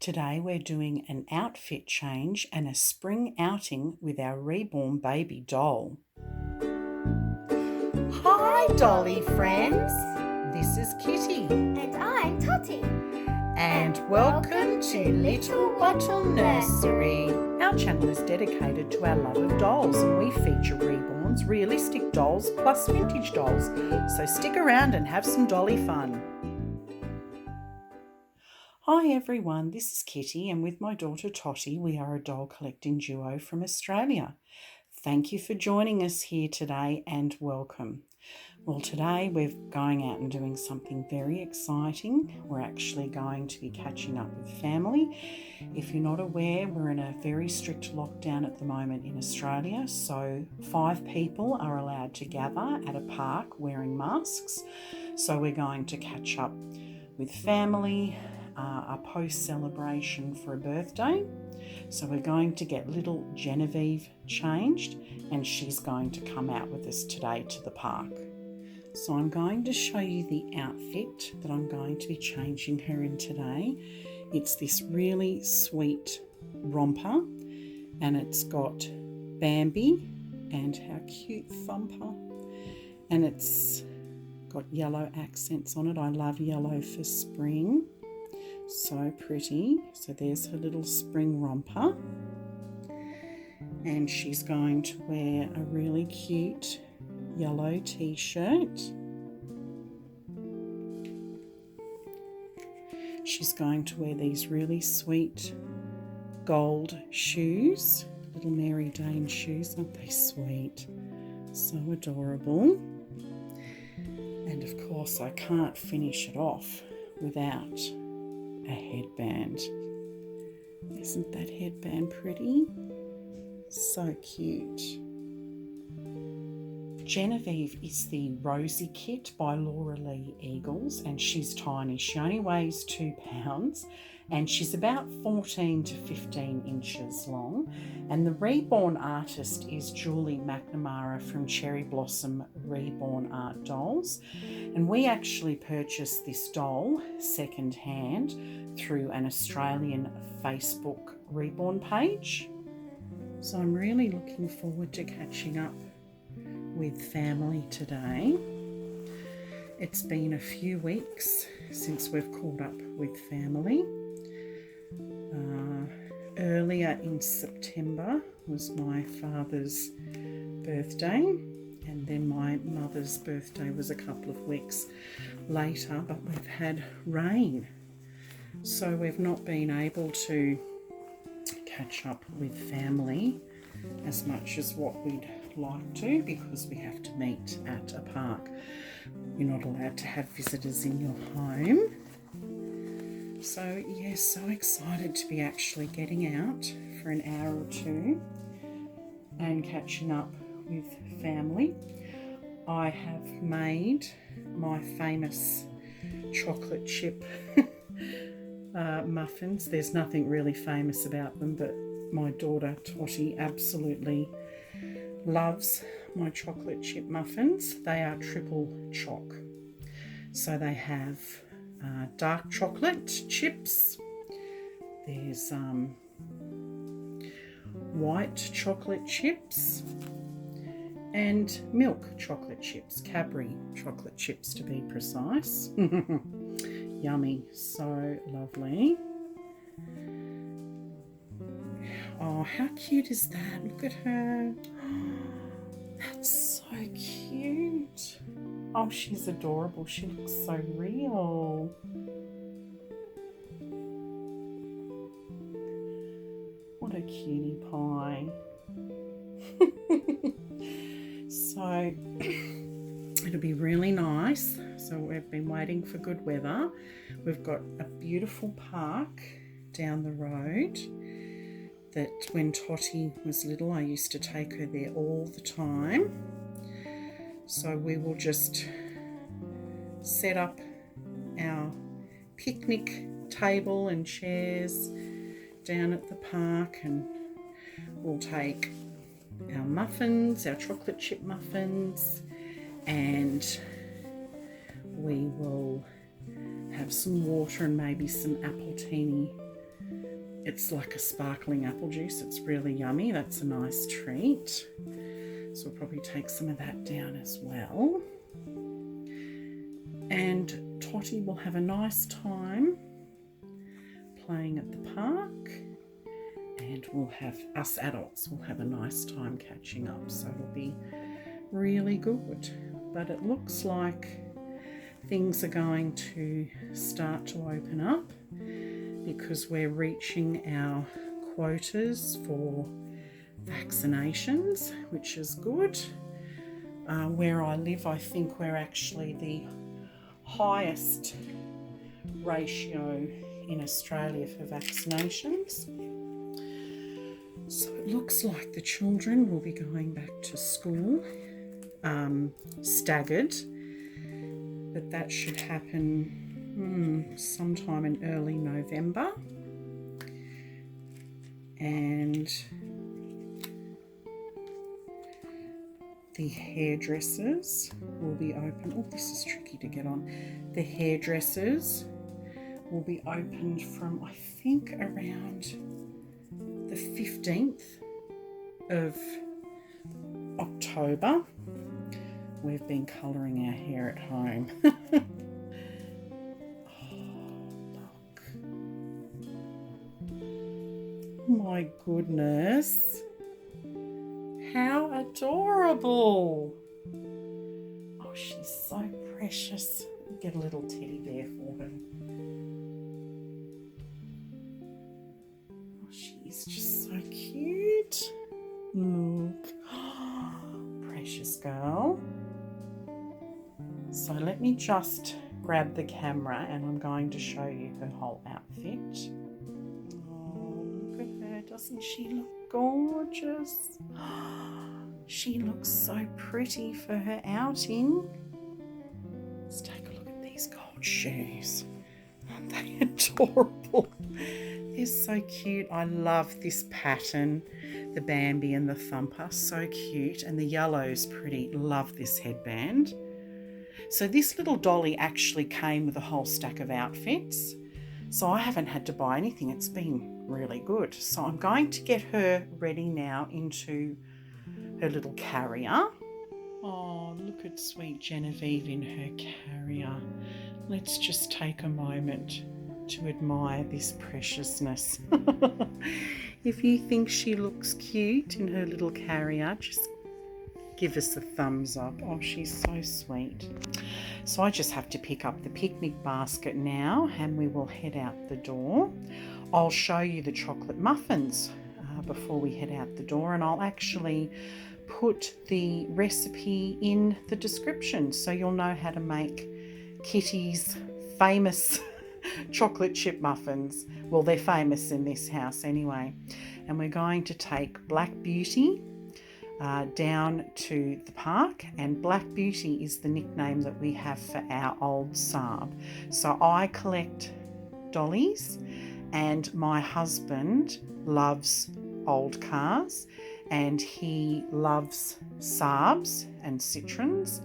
Today we're doing an outfit change and a spring outing with our reborn baby doll. Hi Dolly friends, this is Kitty And I'm Totty. and welcome to Little Wattle Nursery. Our channel is dedicated to our love of dolls and we feature reborns, realistic dolls plus vintage dolls. So stick around and have some dolly fun. Hi everyone, this is Kitty and with my daughter Totty we are a doll collecting duo from Australia. Thank you for joining us here today and welcome. Well, today we're going out and doing something very exciting. We're actually going to be catching up with family. If you're not aware, we're in a very strict lockdown at the moment in Australia, so 5 people are allowed to gather at a park wearing masks. So we're going to catch up with family, a post-celebration for a birthday. So we're going to get little Genevieve changed and she's going to come out with us today to the park. So I'm going to show you the outfit that I'm going to be changing her in today. It's this really sweet romper and it's got Bambi and how cute Thumper, and it's got yellow accents on it. I love yellow for spring. So pretty. So there's her little spring romper. And she's going to wear a really cute yellow t-shirt. She's going to wear these really sweet gold shoes. Little Mary Jane shoes, aren't they sweet? So adorable. And of course I can't finish it off without a headband. Isn't that headband pretty? So cute. Genevieve is the Rosie kit by Laura Lee Eagles and she's tiny. She only weighs 2 pounds and she's about 14 to 15 inches long. And the reborn artist is Julie McNamara from Cherry Blossom Reborn Art Dolls. And we actually purchased this doll second hand through an Australian Facebook reborn page. So I'm really looking forward to catching up with family today. It's been a few weeks since we've caught up with family. Earlier in September was my father's birthday, and then my mother's birthday was a couple of weeks later, but we've had rain, so we've not been able to catch up with family as much as what we'd like to because we have to meet at a park. You're not allowed to have visitors in your home. So yes, so excited to be actually getting out for an hour or two and catching up with family. I have made my famous chocolate chip muffins. There's nothing really famous about them, but my daughter Totty absolutely loves my chocolate chip muffins. They are triple choc. So they have dark chocolate chips. There's white chocolate chips and milk chocolate chips, Cadbury chocolate chips to be precise. Yummy, so lovely. Oh, how cute is that? Look at her. That's so cute. Oh, she's adorable. She looks so real. What a cutie pie. So it'll be really nice. So we've been waiting for good weather. We've got a beautiful park down the road that when Totty was little, I used to take her there all the time. So we will just set up our picnic table and chairs down at the park, and we'll take our muffins, our chocolate chip muffins, and we will have some water and maybe some appletini It's like a sparkling apple juice. It's really yummy. That's a nice treat. So we'll probably take some of that down as well. And Totty will have a nice time playing at the park, and us adults will have a nice time catching up. So it'll be really good. But it looks like things are going to start to open up because we're reaching our quotas for vaccinations, which is good. Where I live, I think we're actually the highest ratio in Australia for vaccinations. So it looks like the children will be going back to school, staggered, but that should happen sometime in early November. And the hairdressers will be open. Oh, this is tricky to get on. The hairdressers will be opened from, I think, around the 15th of October. We've been colouring our hair at home. Oh, look. My goodness. How adorable. Oh, she's so precious. Get a little teddy bear for her. Oh, she's just so cute. Look. Precious girl. So let me just grab the camera and I'm going to show you her whole outfit. Oh, look at her. Doesn't she look gorgeous? She looks so pretty for her outing. Let's take a look at these gold shoes. Aren't they adorable? They're so cute. I love this pattern, the Bambi and the Thumper, so cute. And the yellow's pretty. Love this headband. So this little dolly actually came with a whole stack of outfits. So I haven't had to buy anything. It's been really good. So I'm going to get her ready now into her little carrier. Oh, look at sweet Genevieve in her carrier. Let's just take a moment to admire this preciousness. If you think she looks cute in her little carrier, just give us a thumbs up. Oh, she's so sweet. So I just have to pick up the picnic basket now and we will head out the door. I'll show you the chocolate muffins before we head out the door, and I'll actually put the recipe in the description so you'll know how to make Kitty's famous chocolate chip muffins. Well, they're famous in this house anyway. And we're going to take Black Beauty down to the park, and Black Beauty is the nickname that we have for our old Saab. So I collect dollies and my husband loves old cars and he loves Saabs and Citroens,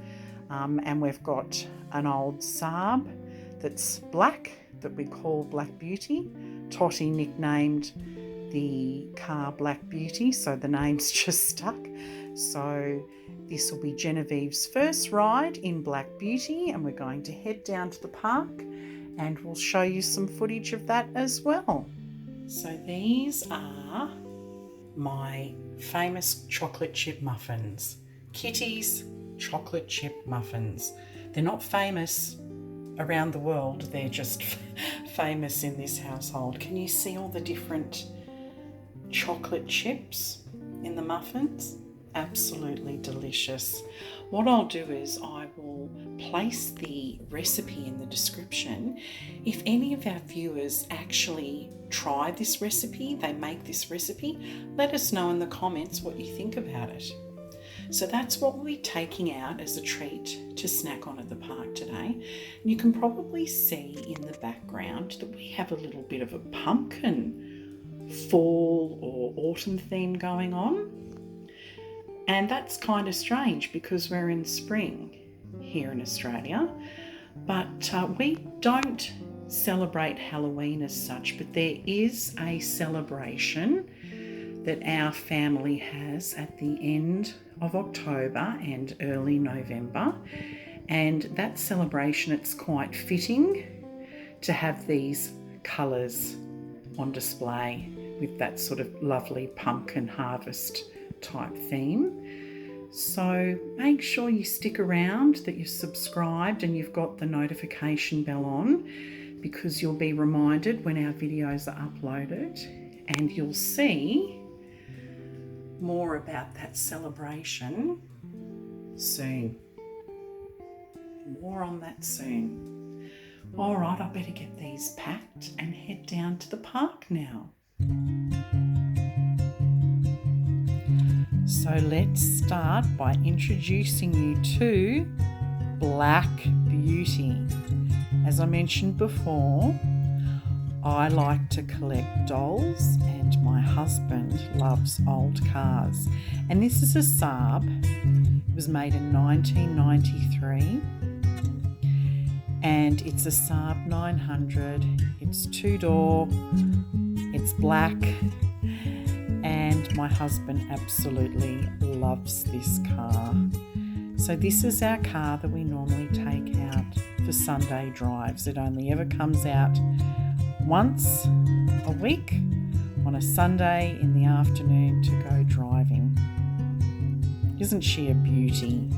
and we've got an old Saab that's black that we call Black Beauty. Totty nicknamed the car Black Beauty, so the name's just stuck. So this will be Genevieve's first ride in Black Beauty, and we're going to head down to the park and we'll show you some footage of that as well. So these are my famous chocolate chip muffins. Kitty's chocolate chip muffins. They're not famous around the world, they're just famous in this household. Can you see all the different chocolate chips in the muffins? Absolutely delicious. What I'll do is I will place the recipe in the description. If any of our viewers actually try this recipe, they make this recipe, let us know in the comments what you think about it. So that's what we'll be taking out as a treat to snack on at the park today. And you can probably see in the background that we have a little bit of a pumpkin fall or autumn theme going on. And that's kind of strange because we're in spring here in Australia, but we don't celebrate Halloween as such, but there is a celebration that our family has at the end of October and early November. And that celebration, it's quite fitting to have these colours on display with that sort of lovely pumpkin harvest type theme. So make sure you stick around, that you're subscribed and you've got the notification bell on, because you'll be reminded when our videos are uploaded, and you'll see more about that celebration soon. More on that soon. All right, I better get these packed and head down to the park now. So let's start by introducing you to Black Beauty. As I mentioned before, I like to collect dolls and my husband loves old cars. And this is a Saab. It was made in 1993 and it's a Saab 900. It's two-door, it's black, and my husband absolutely loves this car. So this is our car that we normally take out for Sunday drives. It only ever comes out once a week on a Sunday in the afternoon to go driving. Isn't she a beauty?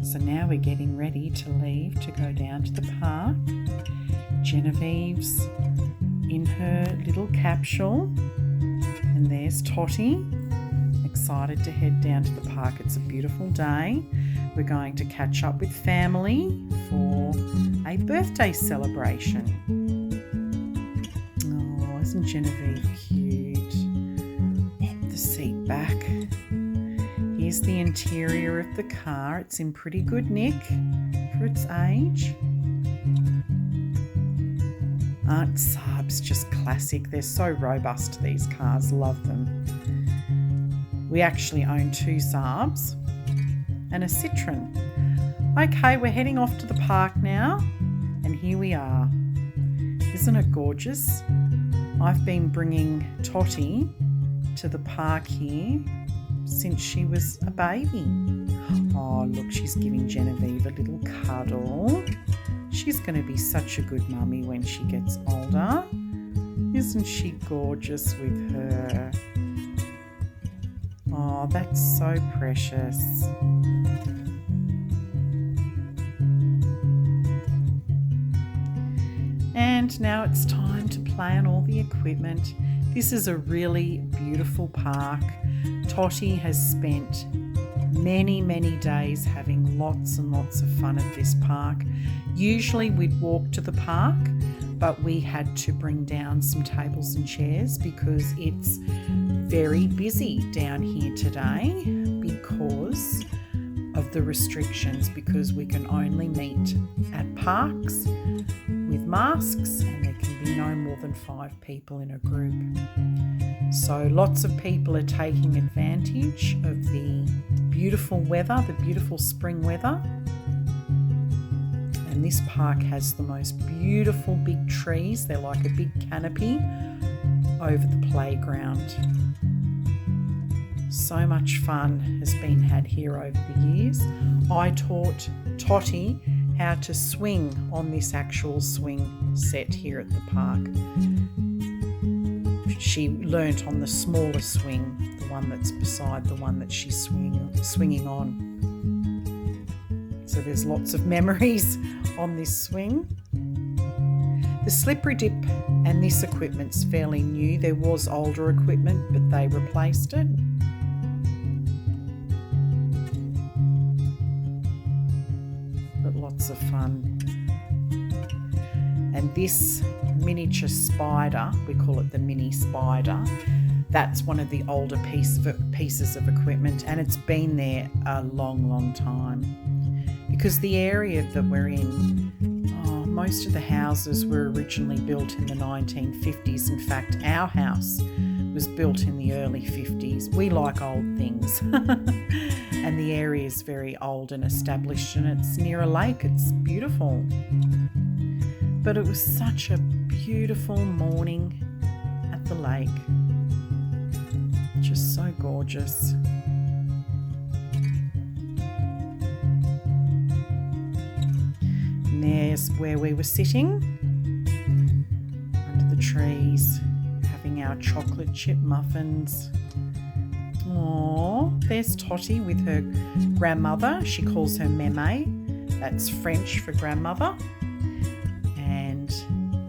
So now we're getting ready to leave to go down to the park. Genevieve's in her little capsule, and there's Totty, excited to head down to the park. It's a beautiful day. We're going to catch up with family for a birthday celebration. Oh, isn't Genevieve cute? Pop the seat back. Here's the interior of the car. It's in pretty good nick for its age. Aren't Saabs just classic? They're so robust, these cars. Love them. We actually own two Saabs and a Citroen. Okay, we're heading off to the park now, and here we are. Isn't it gorgeous? I've been bringing Totty to the park here since she was a baby. Oh, look, she's giving Genevieve a little cuddle. She's going to be such a good mummy when she gets older. Isn't she gorgeous with her? Oh, that's so precious. And now it's time to play on all the equipment. This is a really beautiful park. Totty has spent many days having lots and lots of fun at this park. Usually we'd walk to the park, but we had to bring down some tables and chairs because it's very busy down here today because of the restrictions, because we can only meet at parks with masks and there can be no more than 5 people in a group. So lots of people are taking advantage of the beautiful weather, the beautiful spring weather. And this park has the most beautiful big trees. They're like a big canopy over the playground. So much fun has been had here over the years. I taught Totty how to swing on this actual swing set here at the park. She learnt on the smaller swing, the one that's beside the one that she's swinging on. So there's lots of memories on this swing. The slippery dip and this equipment's fairly new. There was older equipment, but they replaced it. But lots of fun. And this miniature spider, we call it the mini spider, that's one of the older pieces of equipment, and it's been there a long time. Because the area that we're in, most of the houses were originally built in the 1950s. In fact, our house was built in the early 50s. We like old things. And the area is very old and established, and it's near a lake. It's beautiful. But it was such a beautiful morning at the lake. Just so gorgeous. And there's where we were sitting under the trees, having our chocolate chip muffins. Aww, there's Totty with her grandmother. She calls her Meme. That's French for grandmother. And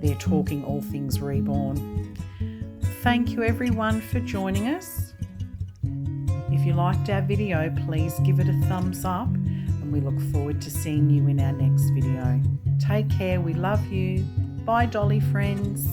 they're talking all things reborn. Thank you everyone for joining us. If you liked our video, please give it a thumbs up, and we look forward to seeing you in our next video. Take care. We love you. Bye, Dolly friends.